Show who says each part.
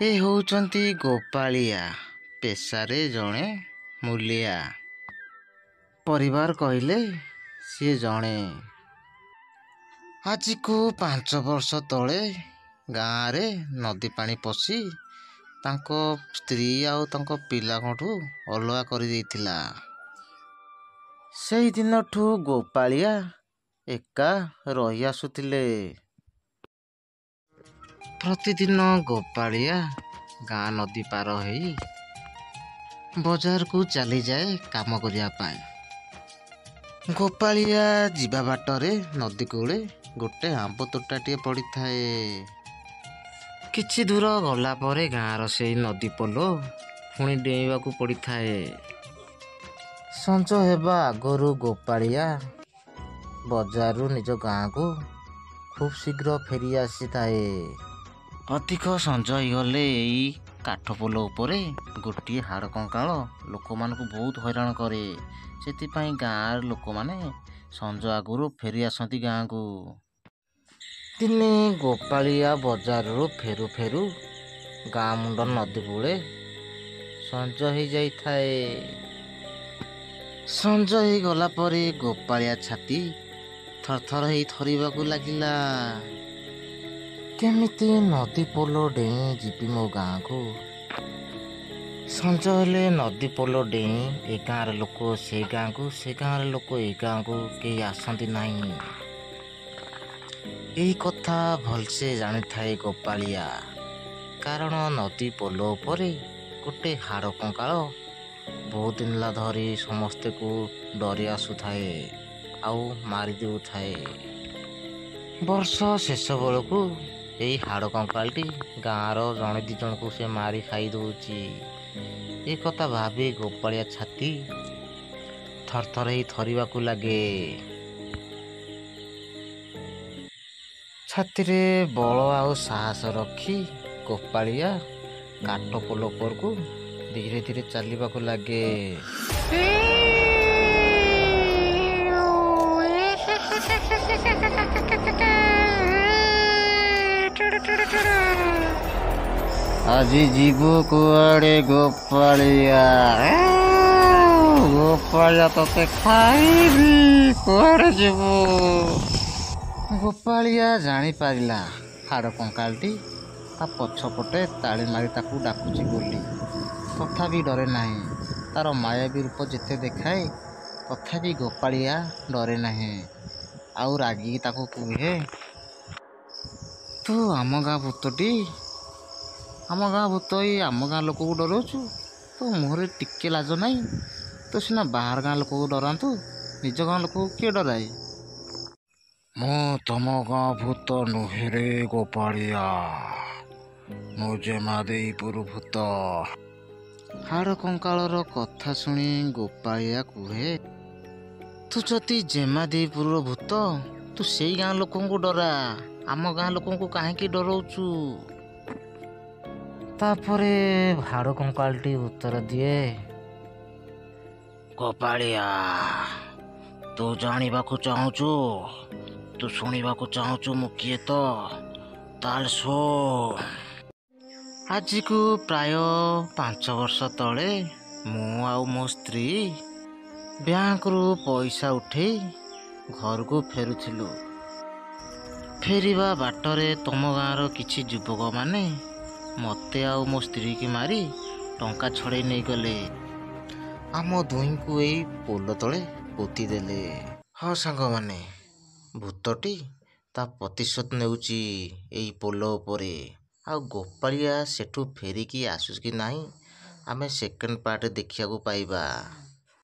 Speaker 1: ଏ ହେଉଛନ୍ତି ଗୋପାଳିଆ, ପେଶାରେ ଜଣେ ମୂଲିଆ। ପରିବାର କହିଲେ ସିଏ ଜଣେ। ଆଜିକୁ 5 ବର୍ଷ ତଳେ ଗାଁରେ ନଦୀ ପାଣି ପଶି ତାଙ୍କ ସ୍ତ୍ରୀ ଆଉ ତାଙ୍କ ପିଲାଙ୍କଠୁ ଅଲଗା କରିଦେଇଥିଲା। ସେଇ ଦିନଠୁ ଗୋପାଳିଆ ଏକା ରହି ଆସୁଥିଲେ। ପ୍ରତିଦିନ ଗୋପାଳିଆ ଗାଁ ନଦୀ ପାର ହେଇ ବଜାରକୁ ଚାଲିଯାଏ କାମ କରିବା ପାଇଁ। ଗୋପାଳିଆ ଯିବା ବାଟରେ ନଦୀ କୂଳେ ଗୋଟେ ଆମ୍ବ ତୋଟାଟିଏ ପଡ଼ିଥାଏ। କିଛି ଦୂର ଗଲା ପରେ ଗାଁର ସେଇ ନଦୀ ପୋଲ ପୁଣି ଡେଇଁବାକୁ ପଡ଼ିଥାଏ। ସଞ୍ଜ ହେବା ଆଗରୁ ଗୋପାଳିଆ ବଜାରରୁ ନିଜ ଗାଁକୁ ଖୁବ୍ ଶୀଘ୍ର ଫେରି ଆସିଥାଏ। ଅଧିକ ସଞ୍ଜ ହେଇଗଲେ ଏଇ କାଠ ପୋଲ ଉପରେ ଗୋଟିଏ ହାଡ଼ କଙ୍କାଳ ଲୋକମାନଙ୍କୁ ବହୁତ ହଇରାଣ କରେ। ସେଥିପାଇଁ ଗାଁର ଲୋକମାନେ ସଞ୍ଜ ଆଗରୁ ଫେରି ଆସନ୍ତି ଗାଁକୁ। ଦିନେ ଗୋପାଳିଆ ବଜାରରୁ ଫେରୁ ଫେରୁ ଗାଁ ମୁଣ୍ଡ ନଦୀ କୂଳେ ସଞ୍ଜ ହେଇଯାଇଥାଏ। ସଞ୍ଜ ହେଇଗଲା ପରେ ଗୋପାଳିଆ ଛାତି ଥରଥର ହେଇ ଥରିବାକୁ ଲାଗିଲା। କେମିତି ନଦୀ ପୋଲ ଡେଇଁ ଯିବି ମୋ ଗାଁକୁ। ସଞ୍ଜ ହେଲେ ନଦୀ ପୋଲ ଡେଇଁ ଏ ଗାଁର ଲୋକ ସେ ଗାଁକୁ, ସେ ଗାଁର ଲୋକ ଏ ଗାଁକୁ କେହି ଆସନ୍ତି ନାହିଁ। ଏଇ କଥା ଭଲସେ ଜାଣିଥାଏ ଗୋପାଳିଆ। କାରଣ ନଦୀ ପୋଲ ଉପରେ ଗୋଟେ ହାଡ଼ କଙ୍କାଳ ବହୁତ ଦିନ ହେଲା ଧରି ସମସ୍ତଙ୍କୁ ଡରି ଆସୁଥାଏ ଆଉ ମାରି ଦେଉଥାଏ। ବର୍ଷ ଶେଷ ବେଳକୁ ଏଇ ହାଡ଼ କଙ୍କାଳଟି ଗାଁର ଜଣେ ଦୁଇ ଜଣଙ୍କୁ ସେ ମାରି ଖାଇ ଦେଉଛି। ଏ କଥା ଭାବି ଗୋପାଳିଆ ଛାତି ଥରଥର ହେଇ ଥରିବାକୁ ଲାଗେ। ଛାତିରେ ବଳ ଆଉ ସାହସ ରଖି ଗୋପାଳିଆ କାଠ ପୋଲ ଉପରକୁ ଧୀରେ ଧୀରେ ଚାଲିବାକୁ ଲାଗେ। ଆଜି ଯିବୁ କୁଆଡ଼େ ଗୋପାଳିଆ? ଗୋପାଳିଆ ତତେ ଖାଇବି, କୁଆଡ଼େ ଯିବୁ? ଗୋପାଳିଆ ଜାଣିପାରିଲା ହାଡ଼ କଙ୍କାଳଟି ତା ପଛପଟେ ତାଳି ମାରି ତାକୁ ଡାକୁଛି ବୋଲି। ତଥାପି ଡରେ ନାହିଁ। ତାର ମାୟାବୀ ରୂପ ଯେତେ ଦେଖାଏ ତଥାପି ଗୋପାଳିଆ ଡରେ ନାହିଁ। ଆଉ ରାଗିକି ତାକୁ କୁହେ, ତୁ ଆମ ଗାଁ ଭୂତଟି, ଆମ ଗାଁ ଭୂତ ଏଇ ଆମ ଗାଁ ଲୋକକୁ ଡରଉଛୁ? ତୋ ମୁହଁରେ ଟିକେ ଲାଜ ନାହିଁ? ତୁ ସିନା ବାହାର ଗାଁ ଲୋକକୁ ଡରାନ୍ତୁ, ନିଜ ଗାଁ ଲୋକକୁ କିଏ ଡରାଏ? ମୁଁ ତମ ଗାଁ ଭୂତ ନୁହେଁରେ ଗୋପାଳିଆ, ମୁଁ ଜେମାଦେଇପୁର ଭୂତ। ହାଡ଼ କଙ୍କାଳର କଥା ଶୁଣି ଗୋପାଳିଆ କୁହେ, ତୁ ଯଦି ଜେମାଦେଇପୁରର ଭୂତ, ତୁ ସେଇ ଗାଁ ଲୋକଙ୍କୁ ଡରା, ଆମ ଗାଁ ଲୋକଙ୍କୁ କାହିଁକି ଡରଉଛୁ? ତାପରେ ହାଡ଼ କଙ୍କାଳଟି ଉତ୍ତର ଦିଏ, ଗୋପାଳିଆ, ତୁ ଜାଣିବାକୁ ଚାହୁଁଛୁ, ତୁ ଶୁଣିବାକୁ ଚାହୁଁଛୁ ମୁଁ କିଏ ତ? ତାହେଲେ ଶୁଣ। ଆଜିକୁ ପ୍ରାୟ 5 ବର୍ଷ ତଳେ ମୁଁ ଆଉ ମୋ ସ୍ତ୍ରୀ ବ୍ୟାଙ୍କରୁ ପଇସା ଉଠେଇ ଘରକୁ ଫେରୁଥିଲୁ। ଫେରିବା ବାଟରେ ତମ ଗାଁର କିଛି ଯୁବକମାନେ ମୋତେ ଆଉ ମୋ ସ୍ତ୍ରୀକି ମାରି ଟଙ୍କା ଛଡ଼େଇ ନେଇଗଲେ। ଆମ ଦୁହିଁଙ୍କୁ ଏଇ ପୋଲ ତଳେ ପୋତି ଦେଲେ। ହଁ ସାଙ୍ଗମାନେ, ଭୂତଟି ତା ପ୍ରତିଶୋଧ ନେଉଛି ଏଇ ପୋଲ ଉପରେ। ଆଉ ଗୋପାଳିଆ ସେଠୁ ଫେରିକି ଆସୁଛି କି ନାହିଁ ଆମେ ସେକେଣ୍ଡ ପାର୍ଟରେ ଦେଖିବାକୁ ପାଇବା।